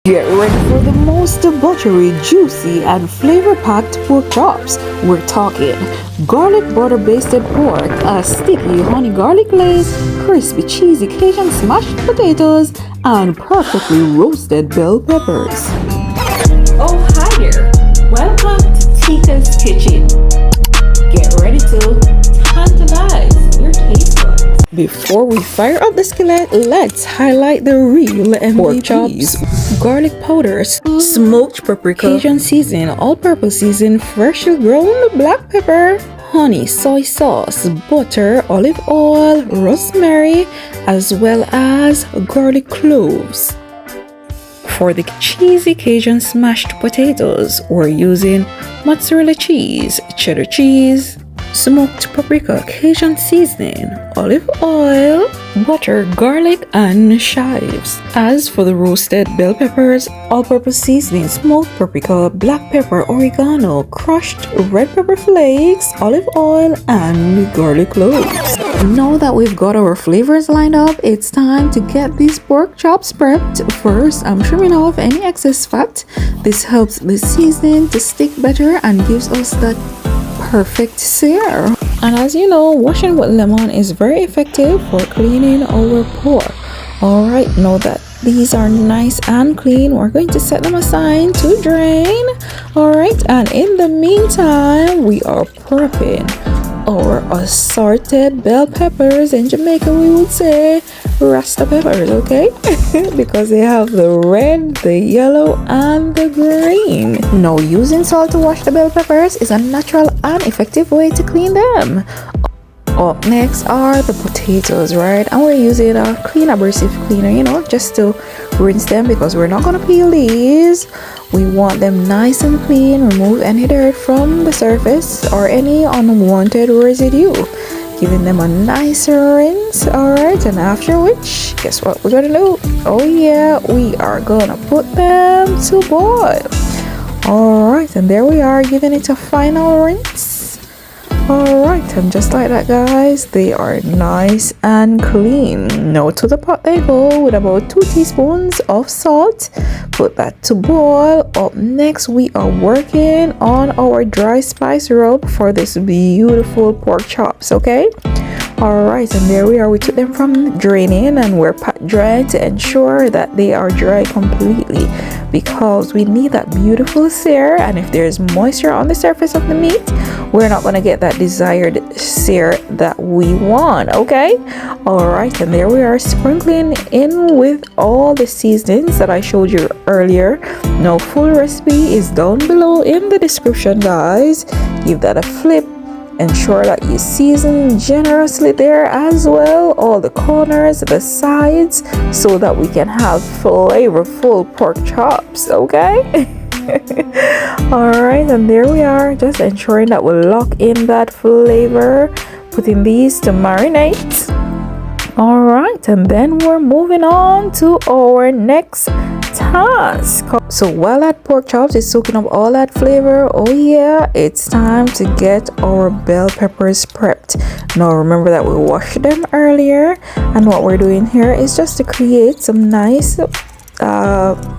Get ready for the most buttery, juicy, and flavor-packed pork chops. We're talking garlic butter-basted pork, a sticky honey garlic glaze, crispy cheesy Cajun smashed potatoes, and perfectly roasted bell peppers. Oh, hi there! Welcome to Tika's Kitchen. Get ready to tantalize your taste buds. Before we fire up the skillet, let's highlight the real MVPs. Pork chops, garlic powders, smoked paprika, Cajun season, all-purpose season, freshly ground black pepper, honey, soy sauce, butter, olive oil, rosemary, as well as garlic cloves. For the cheesy Cajun smashed potatoes, we're using mozzarella cheese, cheddar cheese, smoked paprika, Cajun seasoning, olive oil, butter, garlic, and chives. As for the roasted bell peppers, all-purpose seasoning, smoked paprika, black pepper, oregano, crushed red pepper flakes, olive oil, and garlic cloves. Now that we've got our flavors lined up, it's time to get these pork chops prepped. First, I'm trimming off any excess fat. This helps the seasoning to stick better and gives us that perfect sear. And as you know, washing with lemon is very effective for cleaning our pork. Alright, now that these are nice and clean, we're going to set them aside to drain. Alright, and in the meantime, we are prepping our assorted bell peppers. In Jamaica we would say rasta peppers, okay? Because they have the red, the yellow, and the green. Now, using salt to wash the bell peppers is a natural and effective way to clean them. Up next are the potatoes, right? And we're using a clean abrasive cleaner, just to rinse them, because we're not going to peel these. We want them nice and clean. Remove any dirt from the surface or any unwanted residue, giving them a nice rinse. Alright, and after which, guess what we're gonna do? Oh yeah, we are gonna put them to boil. Alright, and there we are, giving it a final rinse. Alright, and just like that, guys, they are nice and clean. Now to the pot they go with about 2 teaspoons of salt. Put that to boil. Up next, we are working on our dry spice rub for this beautiful pork chops, okay? Alright, and there we are. We took them from draining and we're pat drying to ensure that they are dry completely, because we need that beautiful sear, and if there's moisture on the surface of the meat, we're not going to get that desired sear that we want, okay? Alright, and there we are, sprinkling in with all the seasonings that I showed you earlier. Now, full recipe is down below in the description, guys. Give that a flip. Ensure that you season generously there as well, all the corners, the sides, so that we can have flavorful pork chops, okay? Alright, and there we are, just ensuring that we lock in that flavor, putting these to marinate. Alright, and then we're moving on to our next task. So while that pork chops is soaking up all that flavor, oh yeah, it's time to get our bell peppers prepped. Now remember that we washed them earlier, and what we're doing here is just to create some nice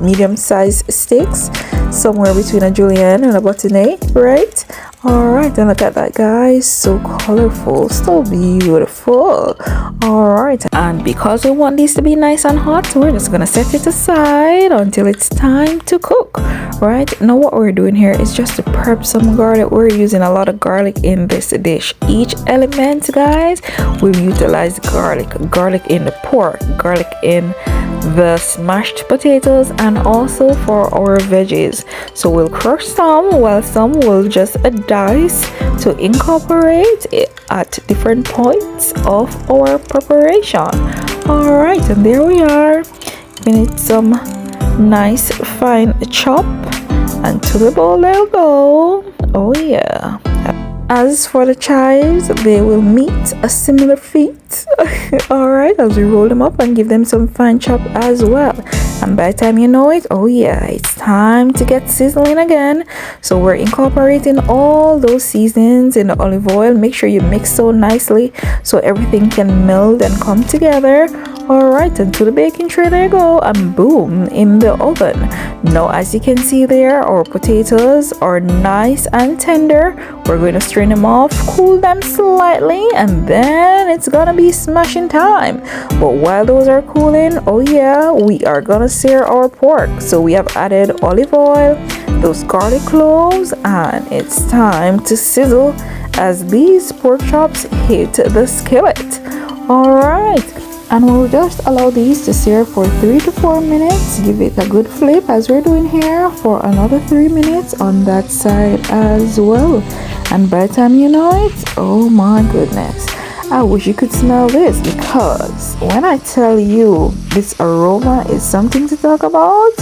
medium-sized sticks, somewhere between a julienne and a bâtonnet, right? Alright, and look at that, guys, so colorful, so beautiful. Alright, and because we want these to be nice and hot, we're just gonna set it aside until it's time to cook. Right now, what we're doing here is just to prep some garlic. We're using a lot of garlic in this dish. Each element, guys, we've utilized garlic in the pork, garlic in the smashed potatoes, and also for our veggies. So we'll crush some, while some will just dice to incorporate it at different points of our preparation. Alright, and there we are, giving it some nice fine chop, and to the bowl they'll go. Oh yeah. As for the chives, they will meet a similar fate. Alright, as we roll them up and give them some fine chop as well. And by the time you know it, oh yeah, it's time to get sizzling again. So we're incorporating all those seasonings in the olive oil. Make sure you mix so nicely so everything can meld and come together. Alright, and to the baking tray there you go, and boom, in the oven. Now as you can see there, our potatoes are nice and tender. We're going to strain them off, cool them slightly, and then it's gonna be smashing time. But while those are cooling, oh yeah, we are gonna sear our pork. So we have added olive oil, those garlic cloves, and it's time to sizzle as these pork chops hit the skillet. Alright, and we'll just allow these to sear for 3 to 4 minutes. Give it a good flip as we're doing here for another 3 minutes on that side as well. And by the time you know it, oh my goodness, I wish you could smell this, because when I tell you this aroma is something to talk about,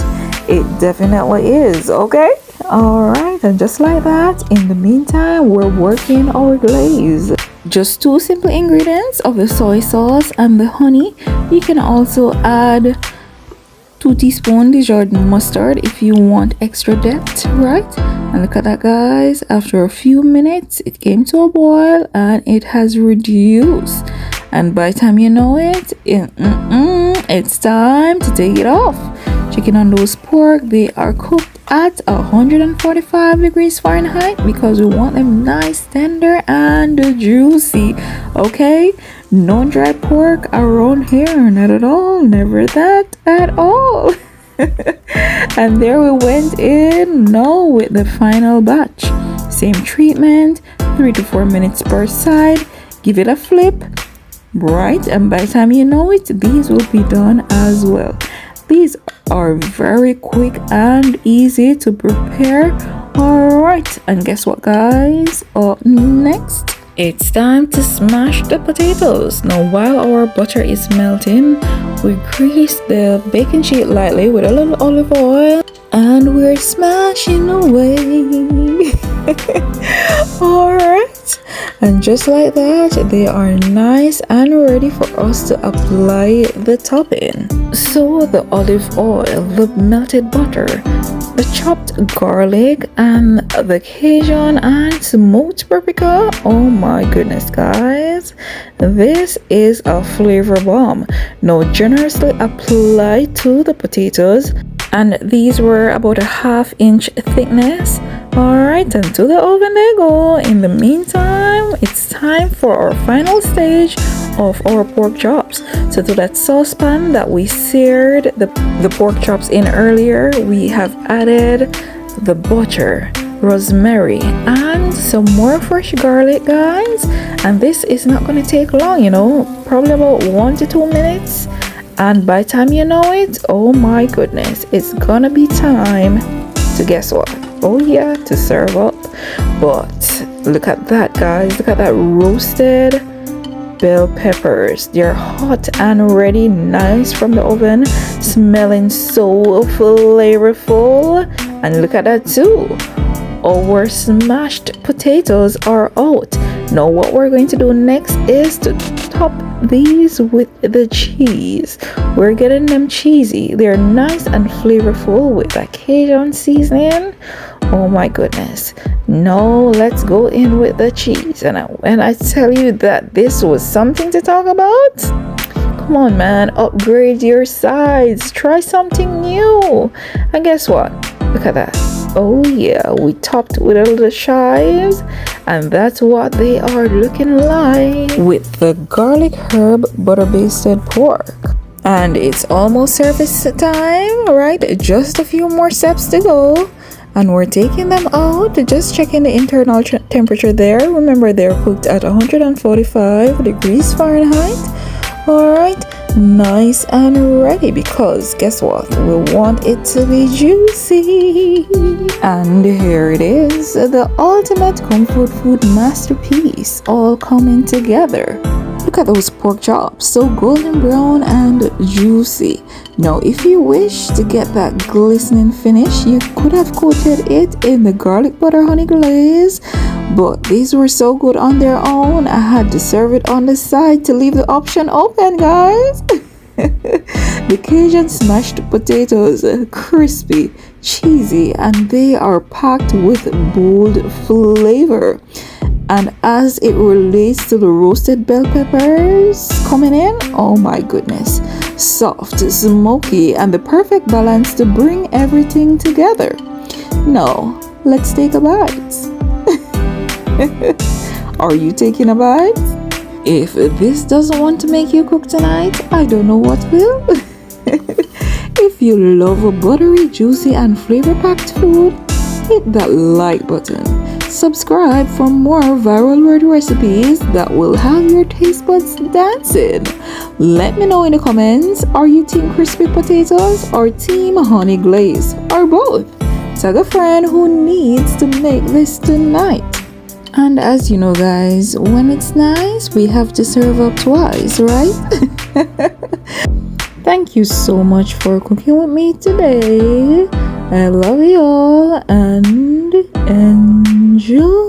it definitely is, okay? Alright, and just like that, in the meantime, we're working our glaze. Just 2 simple ingredients of the soy sauce and the honey. You can also add 2 teaspoons Dijon mustard if you want extra depth, right? And look at that, guys. After a few minutes, it came to a boil and it has reduced. And by the time you know it, it's time to take it off. Checking on those pork, they are cooked at 145 degrees Fahrenheit because we want them nice, tender, and juicy. Okay, no dry pork around here, not at all, never that at all. And there we went in now with the final batch. Same treatment, 3 to 4 minutes per side. Give it a flip, right? And by the time you know it, these will be done as well. These are very quick and easy to prepare. Alright, and guess what, guys? Up next, it's time to smash the potatoes. Now while our butter is melting, we grease the baking sheet lightly with a little olive oil and we're smashing away. Alright, and just like that, they are nice and ready for us to apply the topping. So the olive oil, the melted butter, the chopped garlic, and the Cajun and smoked paprika. Oh my goodness, guys, this is a flavor bomb. Now generously apply to the potatoes, and these were about a 1/2 inch thickness. Alright, and to the oven they go. In the meantime, it's time for our final stage of our pork chops. So to that saucepan that we seared the pork chops in earlier, we have added the butter, rosemary, and some more fresh garlic, guys. And this is not going to take long, you know, probably about 1 to 2 minutes. And by the time you know it, oh my goodness, it's gonna be time to guess what? Oh yeah, to serve up. But look at that, guys. Look at that roasted bell peppers. They're hot and ready, nice from the oven, smelling so flavorful. And look at that too. Our smashed potatoes are out. Now what we're going to do next is to top these with the cheese. We're getting them cheesy. They're nice and flavorful with that Cajun seasoning. Oh my goodness. Now let's go in with the cheese. And when I tell you that this was something to talk about, come on, man, upgrade your sides. Try something new. And guess what? Look at that. Oh yeah, we topped with a little chives, and that's what they are looking like with the garlic herb butter-basted pork. And it's almost service time, right? Just a few more steps to go. And we're taking them out, just checking the internal temperature there. Remember, they're cooked at 145 degrees Fahrenheit. Alright, nice and ready, because guess what? We want it to be juicy. And here it is, the ultimate comfort food masterpiece, all coming together. Look at those pork chops, so golden brown and juicy. Now if you wish to get that glistening finish, you could have coated it in the garlic butter honey glaze, But these were so good on their own, I had to serve it on the side to leave the option open, guys. The Cajun Smashed Potatoes, crispy, cheesy, and they are packed with bold flavor. And as it relates to the roasted bell peppers coming in, oh my goodness, soft, smoky, and the perfect balance to bring everything together. Now, let's take a bite. Are you taking a bite? If this doesn't want to make you cook tonight, I don't know what will. If you love a buttery, juicy, and flavor-packed food, hit that like button. Subscribe for more viral word recipes that will have your taste buds dancing. Let me know in the comments, are you team crispy potatoes or team honey glaze, or both? Tag a friend who needs to make this tonight. And as you know, guys, when it's nice, we have to serve up twice, right? Thank you so much for cooking with me today. I love you all and enjoy.